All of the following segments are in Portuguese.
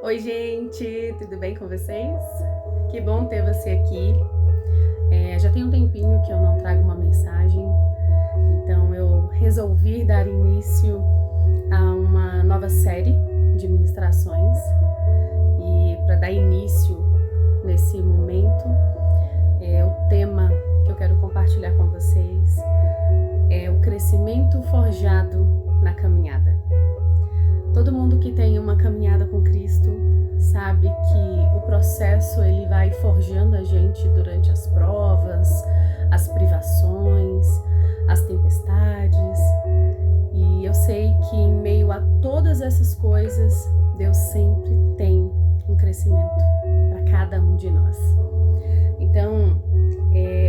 Oi, gente, tudo bem com vocês? Que bom ter você aqui. Já tem um tempinho que eu não trago uma mensagem, então eu resolvi dar início a uma nova série de ministrações. E para dar início nesse momento, o tema que eu quero compartilhar com vocês é o crescimento forjado na caminhada. Todo mundo que tem uma caminhada com Cristo sabe que o processo ele vai forjando a gente durante as provas, as privações, as tempestades. E eu sei que em meio a todas essas coisas, Deus sempre tem um crescimento para cada um de nós. Então,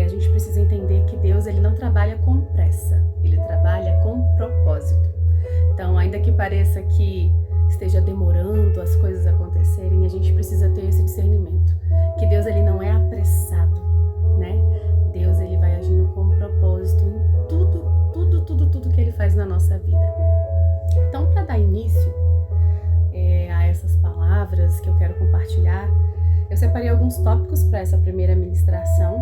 a gente precisa entender que Deus ele não trabalha com pressa, ele trabalha com propósito. Então, ainda que pareça que esteja demorando as coisas acontecerem, a gente precisa ter esse discernimento, que Deus ele não é apressado, né? Deus ele vai agindo com propósito em tudo que ele faz na nossa vida. Então, para dar início a essas palavras que eu quero compartilhar, eu separei alguns tópicos para essa primeira ministração.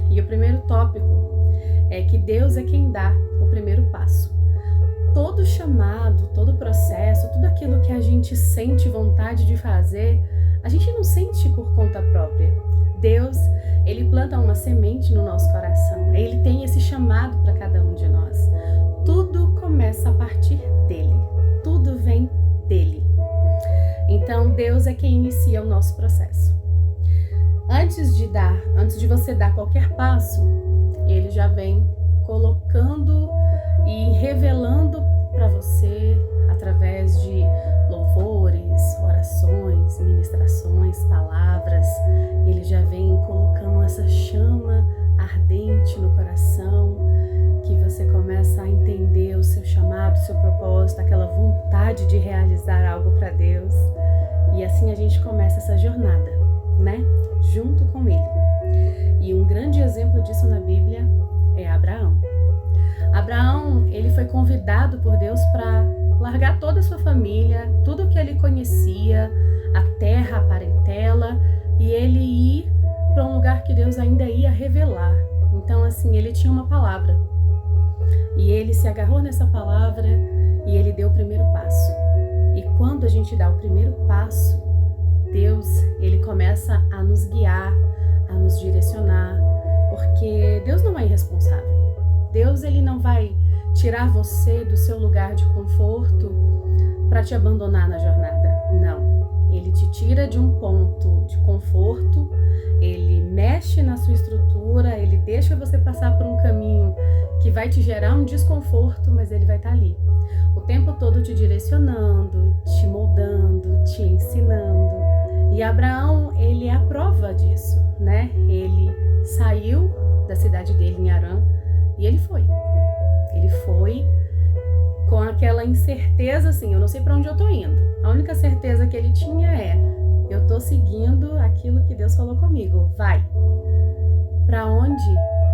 E o primeiro tópico é que Deus é quem dá o primeiro passo. Todo chamado, todo processo, tudo aquilo que a gente sente vontade de fazer, a gente não sente por conta própria. Deus, ele planta uma semente no nosso coração. Ele tem esse chamado para cada um de nós. Tudo começa a partir dele. Tudo vem dele. Então, Deus é quem inicia o nosso processo. Antes de você dar qualquer passo, ele já vem colocando e revelando para você através de louvores, orações, ministrações, palavras. Ele já vem colocando essa chama ardente no coração, que você começa a entender o seu chamado, o seu propósito, aquela vontade de realizar algo para Deus. E assim a gente começa essa jornada, né? Junto com ele. E um grande exemplo disso na Bíblia é Abraão. Abraão, ele foi convidado por Deus para largar toda a sua família, tudo o que ele conhecia, a terra, a parentela, e ele ir para um lugar que Deus ainda ia revelar. Então, assim, ele tinha uma palavra. E ele se agarrou nessa palavra e ele deu o primeiro passo. E quando a gente dá o primeiro passo, Deus, ele começa a nos guiar, a nos direcionar, porque Deus não é irresponsável. Deus, ele não vai tirar você do seu lugar de conforto para te abandonar na jornada. Não. Ele te tira de um ponto de conforto, ele mexe na sua estrutura, ele deixa você passar por um caminho que vai te gerar um desconforto, mas ele vai estar ali. O tempo todo te direcionando, te moldando, te ensinando. E Abraão, ele é a prova disso, né? Ele saiu da cidade dele em Harã e ele foi. Ele foi com aquela incerteza assim, eu não sei para onde eu tô indo. A única certeza que ele tinha é, eu tô seguindo aquilo que Deus falou comigo, vai. Para onde?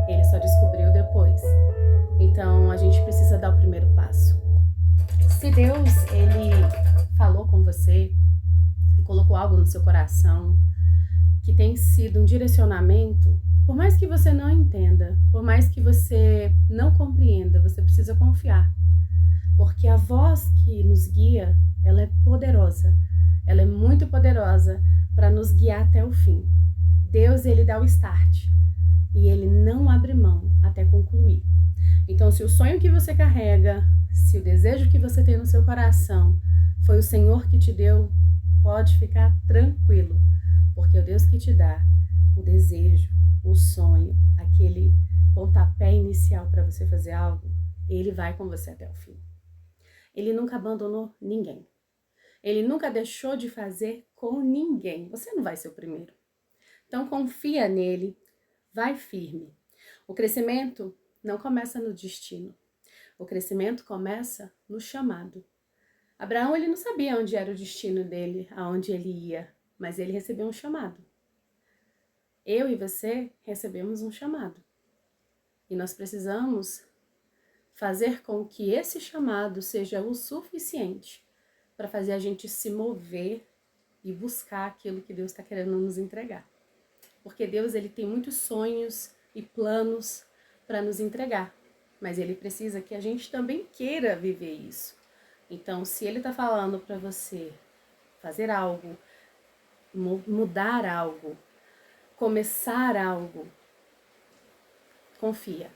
Ele só descobriu depois. Então, a gente precisa dar o primeiro passo. Se Deus, ele falou com você e colocou algo no seu coração que tem sido um direcionamento, por mais que você não entenda, por mais que você não compreenda, você precisa confiar. Porque a voz que nos guia, ela é poderosa. Ela é muito poderosa para nos guiar até o fim. Deus, ele dá o start e ele não abre mão até concluir. Então, se o sonho que você carrega, se o desejo que você tem no seu coração foi o Senhor que te deu, pode ficar tranquilo, porque o Deus que te dá o desejo, o sonho, aquele pontapé inicial para você fazer algo, ele vai com você até o fim. Ele nunca abandonou ninguém. Ele nunca deixou de fazer com ninguém. Você não vai ser o primeiro. Então confia nele, vai firme. O crescimento não começa no destino. O crescimento começa no chamado. Abraão, ele não sabia onde era o destino dele, aonde ele ia, mas ele recebeu um chamado. Eu e você recebemos um chamado. E nós precisamos fazer com que esse chamado seja o suficiente para fazer a gente se mover e buscar aquilo que Deus está querendo nos entregar. Porque Deus, ele tem muitos sonhos e planos para nos entregar, mas ele precisa que a gente também queira viver isso. Então, se ele está falando para você fazer algo, mudar algo, começar algo, confia,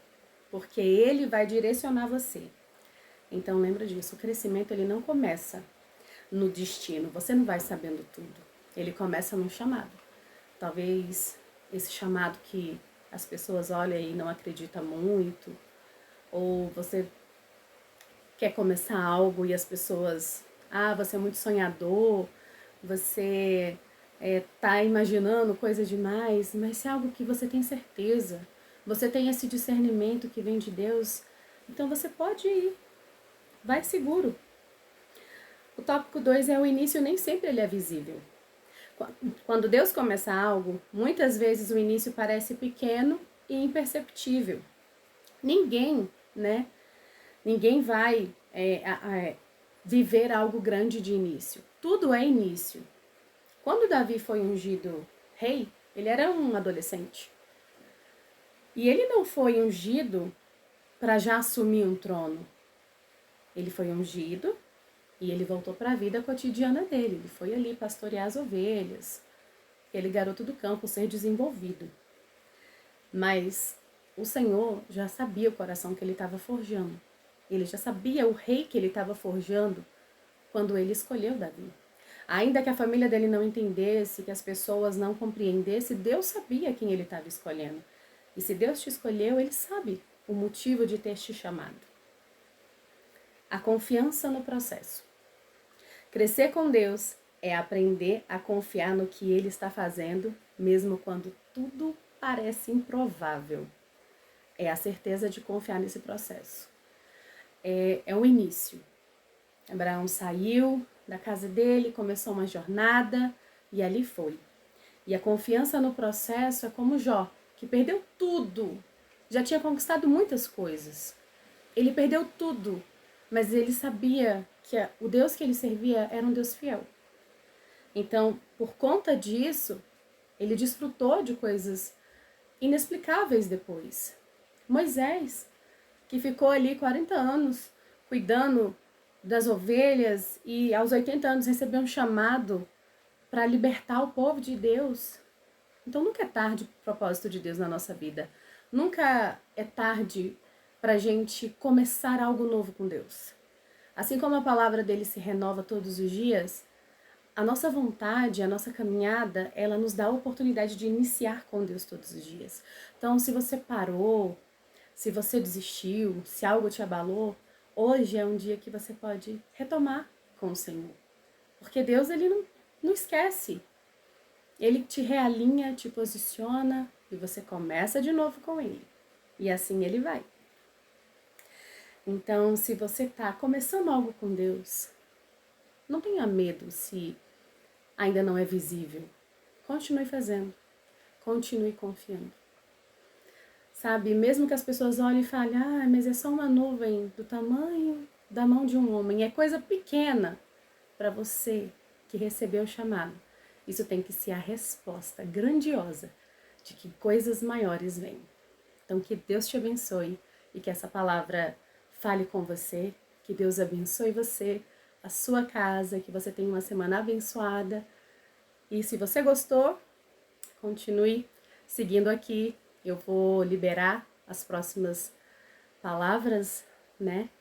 porque ele vai direcionar você. Então, lembra disso, o crescimento ele não começa no destino, você não vai sabendo tudo. Ele começa no chamado. Talvez esse chamado que as pessoas olham e não acreditam muito, ou você quer começar algo e as pessoas, você é muito sonhador, você tá imaginando coisa demais, mas se é algo que você tem certeza, você tem esse discernimento que vem de Deus, então você pode ir, vai seguro. O tópico 2 é o início, nem sempre ele é visível. Quando Deus começa algo, muitas vezes o início parece pequeno e imperceptível. Ninguém vai viver algo grande de início. Tudo é início. Quando Davi foi ungido rei, ele era um adolescente. E ele não foi ungido para já assumir um trono. Ele foi ungido e ele voltou para a vida cotidiana dele. Ele foi ali pastorear as ovelhas. Aquele garoto do campo, ser desenvolvido. Mas o Senhor já sabia o coração que ele estava forjando. Ele já sabia o rei que ele estava forjando quando ele escolheu Davi. Ainda que a família dele não entendesse, que as pessoas não compreendessem, Deus sabia quem ele estava escolhendo. E se Deus te escolheu, ele sabe o motivo de ter te chamado. A confiança no processo. Crescer com Deus é aprender a confiar no que Ele está fazendo, mesmo quando tudo parece improvável. É a certeza de confiar nesse processo. É o início. Abraão saiu da casa dele, começou uma jornada e ali foi. E a confiança no processo é como Jó, que perdeu tudo. Já tinha conquistado muitas coisas. Ele perdeu tudo, mas ele sabia que o Deus que ele servia era um Deus fiel. Então, por conta disso, ele desfrutou de coisas inexplicáveis depois. Moisés, que ficou ali 40 anos cuidando das ovelhas e aos 80 anos recebeu um chamado para libertar o povo de Deus. Então nunca é tarde o propósito de Deus na nossa vida. Nunca é tarde para a gente começar algo novo com Deus. Assim como a palavra dele se renova todos os dias, a nossa vontade, a nossa caminhada, ela nos dá a oportunidade de iniciar com Deus todos os dias. Então, se você parou, se você desistiu, se algo te abalou, hoje é um dia que você pode retomar com o Senhor. Porque Deus, ele não esquece. Ele te realinha, te posiciona e você começa de novo com Ele. E assim Ele vai. Então, se você está começando algo com Deus, não tenha medo se ainda não é visível. Continue fazendo. Continue confiando. Sabe, mesmo que as pessoas olhem e falem, mas é só uma nuvem do tamanho da mão de um homem. É coisa pequena para você que recebeu o chamado. Isso tem que ser a resposta grandiosa de que coisas maiores vêm. Então, que Deus te abençoe e que essa palavra fale com você. Que Deus abençoe você, a sua casa, que você tenha uma semana abençoada. E se você gostou, continue seguindo aqui. Eu vou liberar as próximas palavras, né?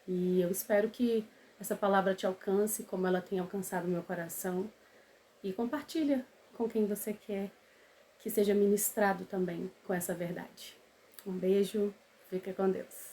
E eu espero que essa palavra te alcance como ela tem alcançado o meu coração. E compartilha com quem você quer que seja ministrado também com essa verdade. Um beijo, fica com Deus.